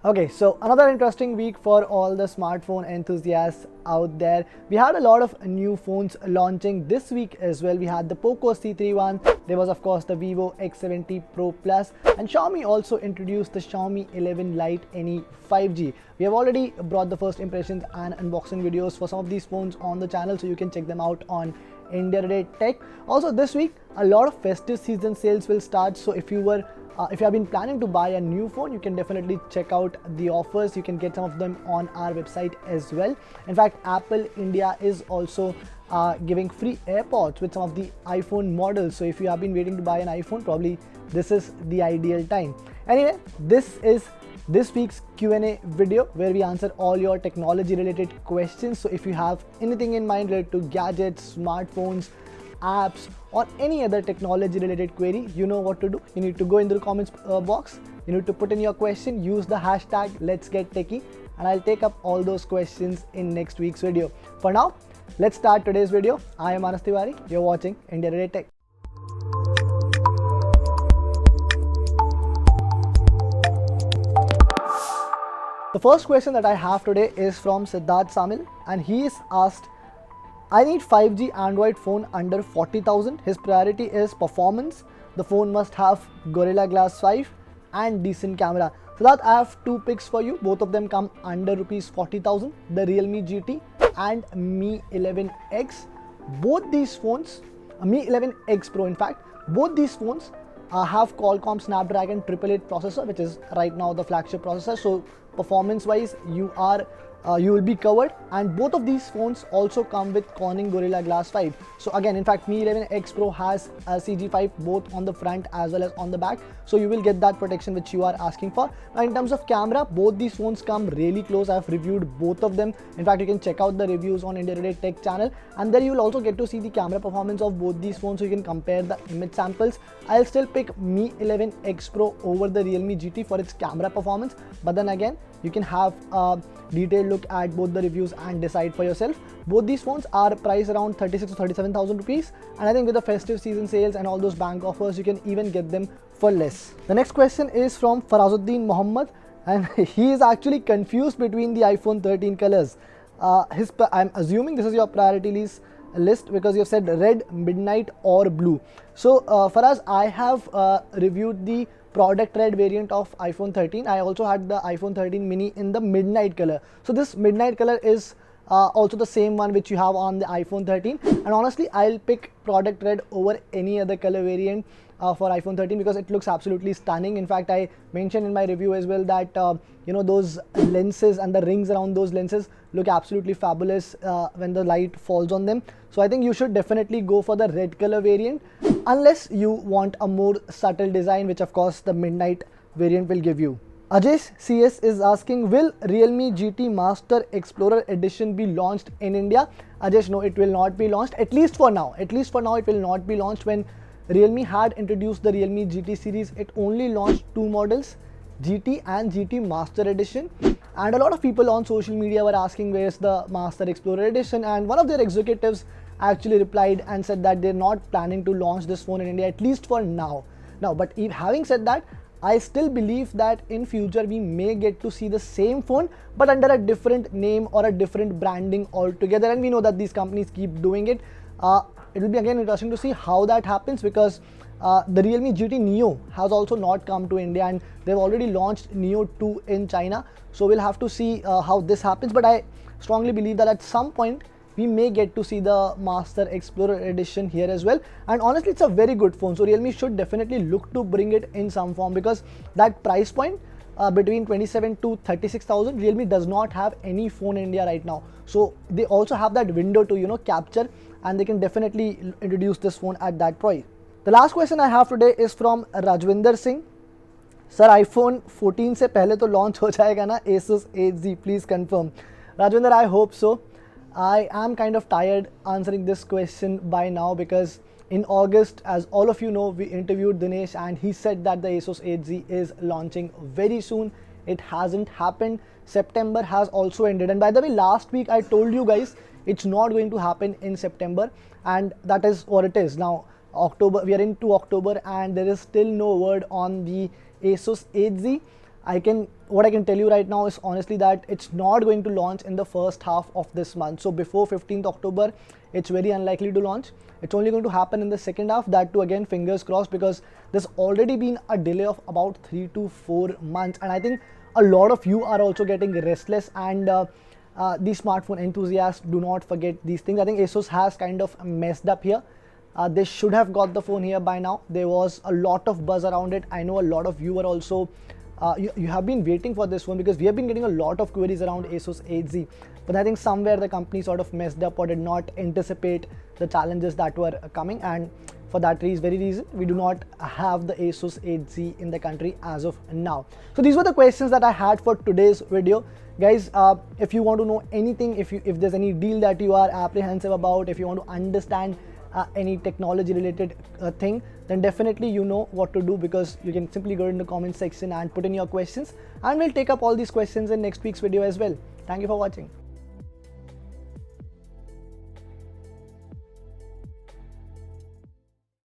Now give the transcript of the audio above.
Okay, so another interesting week for all the smartphone enthusiasts out there. We had a lot of new phones launching this week as well. We had the Poco C31, there was of course the Vivo X70 Pro Plus, and Xiaomi also introduced the Xiaomi 11 Lite NE 5G. We have already brought the first impressions and unboxing videos for some of these phones on the channel, so you can check them out on India Today Tech. Also this week, a lot of festive season sales will start, so if you have been planning to buy a new phone, you can definitely check out the offers. You can get some of them on our website as well. In fact, Apple India is also giving free AirPods with some of the iPhone models. So if you have been waiting to buy an iPhone, probably this is the ideal time. Anyway, this is this week's Q&A video where we answer all your technology related questions. So if you have anything in mind related to gadgets, smartphones, apps, or any other technology related query, you know what to do. You need to go into the comments box, you need to put in your question, use the hashtag let's get techie, and I'll take up all those questions in next week's video. For now, let's start today's video. I am Anas Tiwari, you're watching India Today Tech. The first question that I have today is from Siddharth Samil, and he is asked, I need 5G Android phone under 40,000. His priority is performance. The phone must have Gorilla Glass 5 and decent camera. So that I have two picks for you. Both of them come under rupees 40,000. The Realme GT and Mi 11X. Both these phones, Mi 11X Pro in fact, both these phones have Qualcomm Snapdragon 888 processor, which is right now the flagship processor. So performance wise, you will be covered, and both of these phones also come with Corning Gorilla Glass 5. So again, in fact, Mi 11X Pro has a CG5 both on the front as well as on the back, so you will get that protection which you are asking for. Now in terms of camera, both these phones come really close. I have reviewed both of them. In fact, you can check out the reviews on India Today Tech channel, and there you will also get to see the camera performance of both these phones, so you can compare the image samples. I'll still pick Mi 11X Pro over the Realme GT for its camera performance, but then again, you can have a detailed look at both the reviews and decide for yourself. Both these phones are priced around 36 to 37,000 rupees, and I think with the festive season sales and all those bank offers, you can even get them for less. The next question is from Farazuddin Mohammed, and he is actually confused between the iPhone 13 colors. I'm assuming this is your priority list because you have said red, midnight, or blue. So Faraz, I have reviewed the product red variant of iPhone 13. I also had the iPhone 13 mini in the midnight color. So this midnight color is also the same one which you have on the iPhone 13, and honestly I'll pick product red over any other color variant for iPhone 13 because it looks absolutely stunning. In fact, I mentioned in my review as well that those lenses and the rings around those lenses look absolutely fabulous when the light falls on them. So I think you should definitely go for the red color variant unless you want a more subtle design, which of course the midnight variant will give you. Ajesh CS is asking, will Realme GT Master Explorer Edition be launched in India? Ajesh, no, it will not be launched, at least for now. At least for now, it will not be launched. When Realme had introduced the Realme GT series, it only launched two models, GT and GT Master Edition. And a lot of people on social media were asking where's the Master Explorer Edition, and one of their executives actually replied and said that they're not planning to launch this phone in India, at least for now. But having said that, I still believe that in future we may get to see the same phone but under a different name or a different branding altogether, and we know that these companies keep doing it. It will be again interesting to see how that happens because the Realme GT Neo has also not come to India, and they've already launched Neo 2 in China. So we'll have to see how this happens, but I strongly believe that at some point we may get to see the Master Explorer Edition here as well. And honestly, it's a very good phone, so Realme should definitely look to bring it in some form because that price point between 27 to 36,000, Realme does not have any phone in India right now. So they also have that window to capture, and they can definitely introduce this phone at that price. The last question I have today is from Rajwinder Singh. Sir, iPhone 14 से पहले तो launch हो जाएगा ना Asus 8Z, please confirm. Rajwinder, I hope so. I am kind of tired answering this question by now because in August, as all of you know, we interviewed Dinesh and he said that the Asus 8Z is launching very soon. It hasn't happened. September has also ended, and by the way, last week I told you guys it's not going to happen in September, and that is what it is. Now October, we are into October, and there is still no word on the Asus 8Z. what I can tell you right now is honestly that it's not going to launch in the first half of this month. So before 15th October, it's very unlikely to launch. It's only going to happen in the second half. That too, again, fingers crossed, because there's already been a delay of about 3 to 4 months, and I think a lot of you are also getting restless, and these smartphone enthusiasts, do not forget these things. I think Asus has kind of messed up here. They should have got the phone here by now. There was a lot of buzz around it. I know a lot of you are also you have been waiting for this one, because we have been getting a lot of queries around Asus 8Z, but I think somewhere the company sort of messed up or did not anticipate the challenges that were coming, and for that very reason we do not have the Asus 8Z in the country as of now. So these were the questions that I had for today's video, guys. If you want to know anything, if there's any deal that you are apprehensive about, if you want to understand any technology related thing, then definitely you know what to do, because you can simply go in the comment section and put in your questions, and we'll take up all these questions in next week's video as well. Thank you for watching.